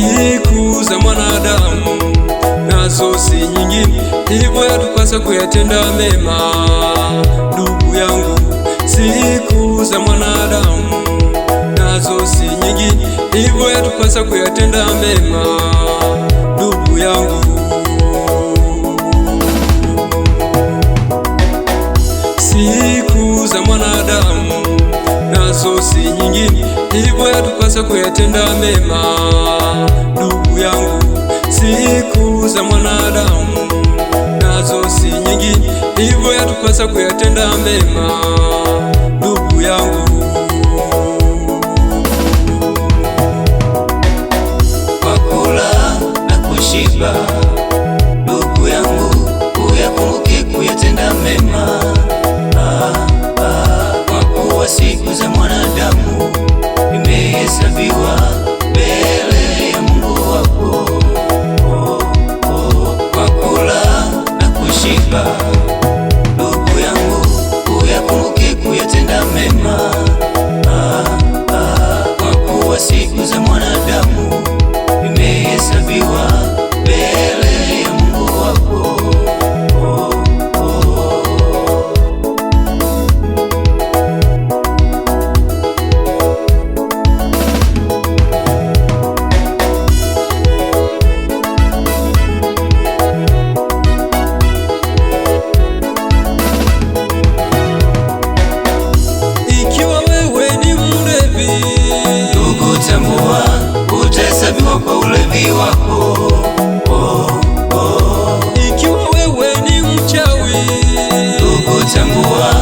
Siku za mwanadamu nazo si nyingi, hivyo yatupasa kuyatenda mema. Ndugu yangu, siku za mwanadamu nazo si nyingi, hivyo yatupasa kuyatenda mema. Ndugu yangu, siku za mwanadamu nazo si nyingi, hivyo yatupasa kuyatenda mema. Ndugu yangu, siku za mwanadamu nazo si nyingi, hivyo yatupasa kuyatenda mema. Ndugu yangu, kwa kula na kushiba, ndugu yangu, uyakumbuke kuyatenda mema. Kwa kuwa siku za mwanadamu imehesabiwa mbele ya Mungu wako. Kwa kula na kushiba, ndugu yangu, uyakumbuke kuyatenda mema. Kwa kuwa siku za mwanadamu imehesabiwa mbele ya Mungu wako. Tambua, utahesabiwa kwa ulevi wako. Ikiwa wewe ni mchawi, ndugu, tambua,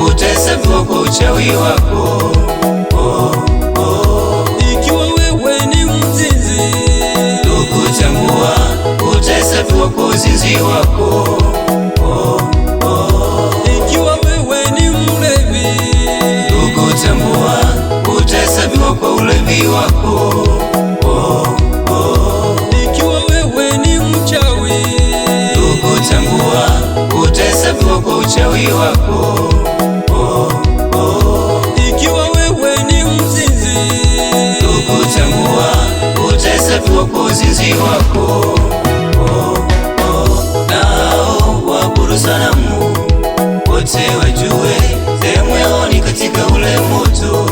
utahesabiwa kwa uchawi wako. Ikiwa wewe ni mzinzi, ndugu, tambua, utahesabiwa kwa uzinzi wako. Ikiwa wewe ni mlevi, ndugu, tambua, utahesabiwa kwa ulevi wako. Ikiwa wewe ni mchawi, ndugu, tambua, utahesabiwa kwa uchawi wako. ikiwa wewe ni mzinzi, ndugu, tambua, utahesabiwa kwa uzinzi wako. Nao waabudu sanamu wote wajue sehemu yao ni katika ule moto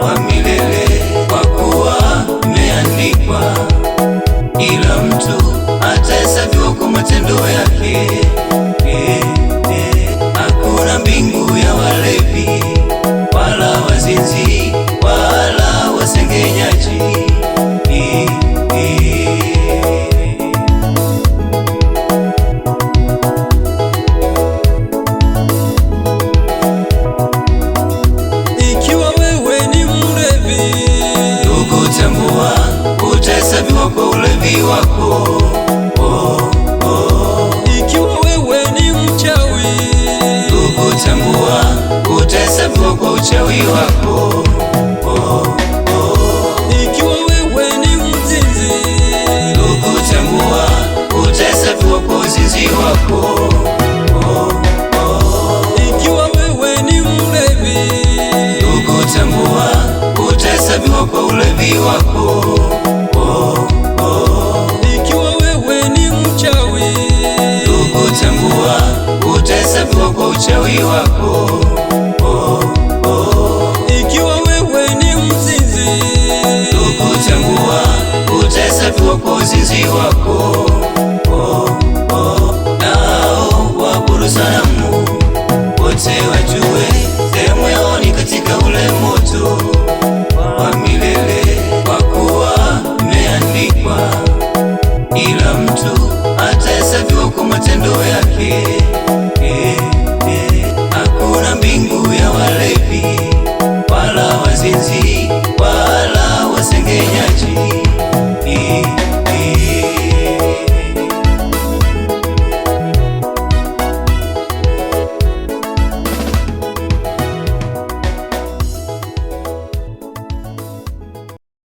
wa milele, kwa kuwa imeandikwa, kila mtu atahesabiwa kwa matendo yake. Hakuna mbingu ya walevi wala wazinzi wala wasengenyaji. ikiwa wewe ni mlevi, ndugu, tambua, utahesabiwa kwa ulevi wako. ikiwa wewe ni mchawi, ndugu, tambua, utahesabiwa kwa uchawi wako. ikiwa wewe ni mzinzi, ndugu, tambua, utahesabiwa kwa uzinzi wako. ikiwa wewe ni mlevi, ndugu, tambua, utahesabiwa kwa ulevi wako. ikiwa wewe ni mchawi, ndugu, tambua, utahesabiwa kwa uchawi wako. ikiwa wewe ni mzinzi, ndugu, tambua, utahesabiwa kwa uzinzi wako.